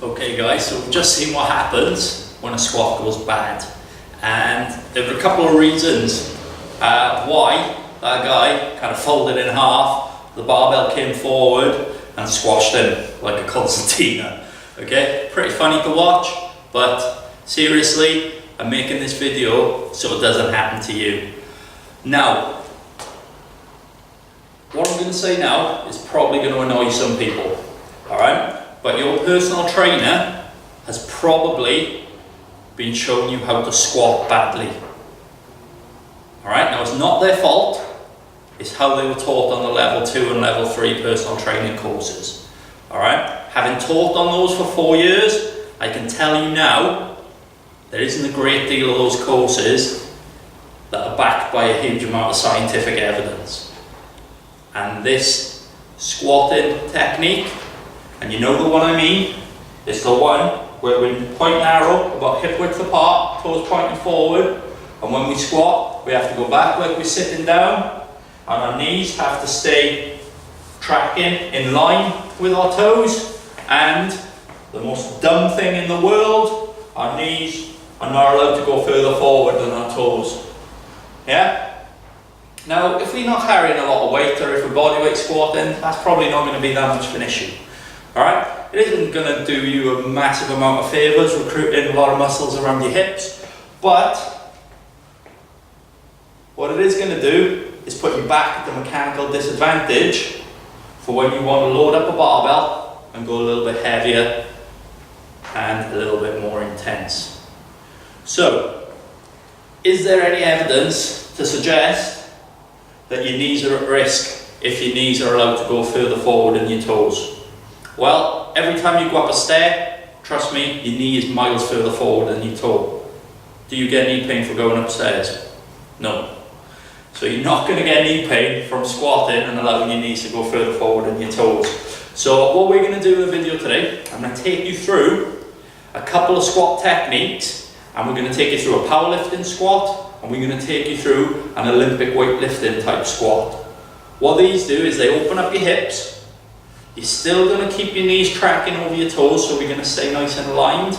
Okay guys, so we've just seen what happens when a squat goes bad, and there are a couple of reasons why that guy kind of folded in half, the barbell came forward and squashed him like a concertina. Okay, pretty funny to watch, but seriously, I'm making this video so it doesn't happen to you. Now, what I'm going to say now is probably going to annoy some people, alright? But your personal trainer has probably been showing you how to squat badly. Alright, now it's not their fault, it's how they were taught on the level 2 and level 3 personal training courses. Alright, having taught on those for 4 years, I can tell you now, there isn't a great deal of those courses that are backed by a huge amount of scientific evidence. And this squatting technique, and you know the one I mean, it's the one where we point narrow, about hip width apart, toes pointing forward, and when we squat, we have to go back like we're sitting down, and our knees have to stay tracking in line with our toes, and the most dumb thing in the world, our knees are not allowed to go further forward than our toes. Yeah? Now, if we're not carrying a lot of weight, or if we're bodyweight squatting, that's probably not going to be that much of an issue. Alright, it isn't going to do you a massive amount of favours, recruiting a lot of muscles around your hips, but what it is going to do is put you back at the mechanical disadvantage for when you want to load up a barbell and go a little bit heavier and a little bit more intense. So, is there any evidence to suggest that your knees are at risk if your knees are allowed to go further forward than your toes? Well, every time you go up a stair, trust me, your knee is miles further forward than your toe. Do you get knee pain for going upstairs? No. So you're not going to get knee pain from squatting and allowing your knees to go further forward than your toes. So what we're going to do in the video today, I'm going to take you through a couple of squat techniques, and we're going to take you through a powerlifting squat, and we're going to take you through an Olympic weightlifting type squat. What these do is they open up your hips. You're still going to keep your knees tracking over your toes, so we're going to stay nice and aligned,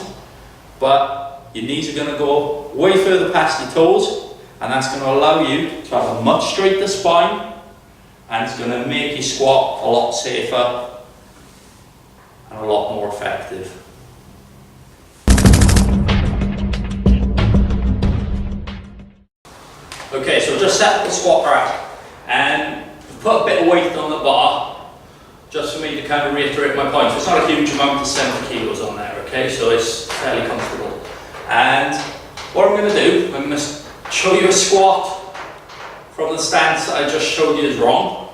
but your knees are going to go way further past your toes, and that's going to allow you to have a much straighter spine, and it's going to make your squat a lot safer and a lot more effective. Okay, so just set the squat rack and put a bit of weight on the bar, just for me to kind of reiterate my point. So it's not a huge amount of 70 kilos on there, okay? So it's fairly comfortable. And what I'm going to do, I'm going to show you a squat from the stance that I just showed you is wrong.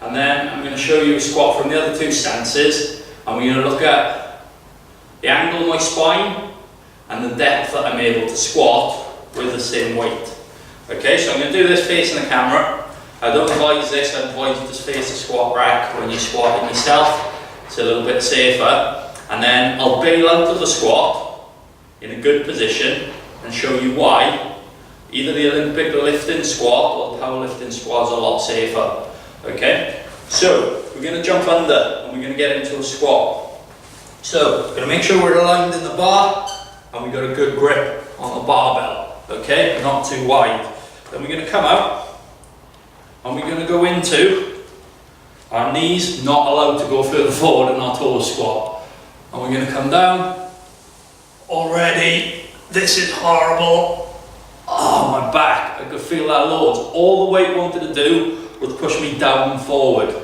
And then I'm going to show you a squat from the other two stances. And we're going to look at the angle of my spine and the depth that I'm able to squat with the same weight. Okay, so I'm going to do this facing the camera. I don't advise this, I advise you to face the squat rack when you're squatting yourself. It's a little bit safer. And then I'll bail out of the squat in a good position and show you why either the Olympic lifting squat or the powerlifting squat is a lot safer. Okay, so we're going to jump under and we're going to get into a squat. So we're going to make sure we're aligned in the bar and we've got a good grip on the barbell. Okay, not too wide. Then we're going to come out and we're going to go into our knees not allowed to go further forward in our toes squat. And we're going to come down. Already, this is horrible. Oh, my back, I could feel that loads. All the weight wanted to do was push me down and forward.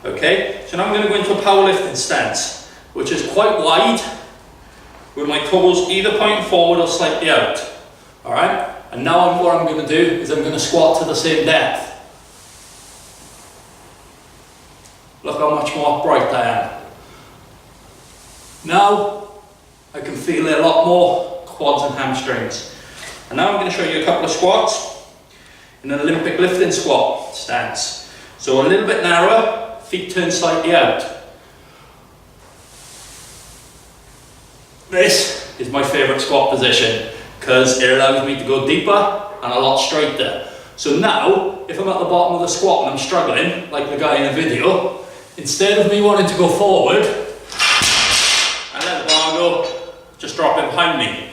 Okay, so now I'm going to go into a powerlifting stance, which is quite wide, with my toes either pointing forward or slightly out. Alright, and now what I'm going to do is I'm going to squat to the same depth. Look how much more upright I am. Now I can feel a lot more quads and hamstrings. And now I'm going to show you a couple of squats in an Olympic lifting squat stance. So a little bit narrower, feet turned slightly out. This is my favourite squat position because it allows me to go deeper and a lot straighter. So now, if I'm at the bottom of the squat and I'm struggling, like the guy in the video, instead of me wanting to go forward, I let the bar just drop it behind me.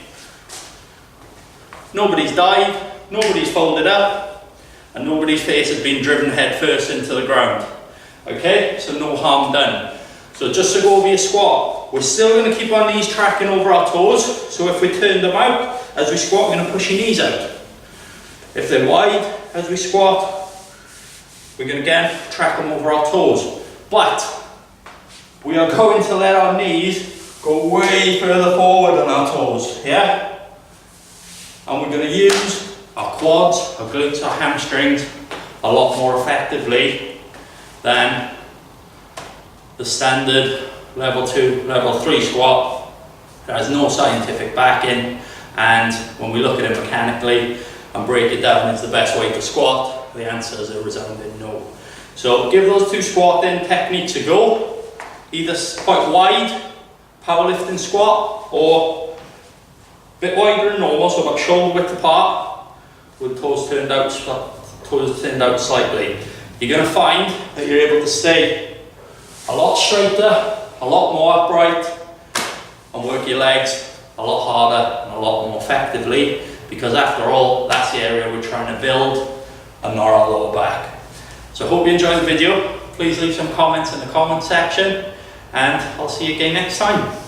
Nobody's died, nobody's folded up, and nobody's face has been driven head first into the ground. Okay, so no harm done. So just to go over your squat, we're still going to keep our knees tracking over our toes. So if we turn them out, as we squat, we're going to push your knees out. If they're wide, as we squat, we're going to again track them over our toes. But we are going to let our knees go way further forward than our toes, yeah? And we're going to use our quads, our glutes, our hamstrings a lot more effectively than the standard level 2, level 3 squat. There has no scientific backing, and when we look at it mechanically and break it down as the best way to squat, the answer is a resounding no. So give those two squatting techniques a go, either quite wide powerlifting squat or a bit wider than normal, so about shoulder width apart with toes turned out slightly. You're going to find that you're able to stay a lot straighter, a lot more upright, and work your legs a lot harder and a lot more effectively, because after all, that's the area we're trying to build and not our lower back. So I hope you enjoyed the video. Please leave some comments in the comment section, and I'll see you again next time.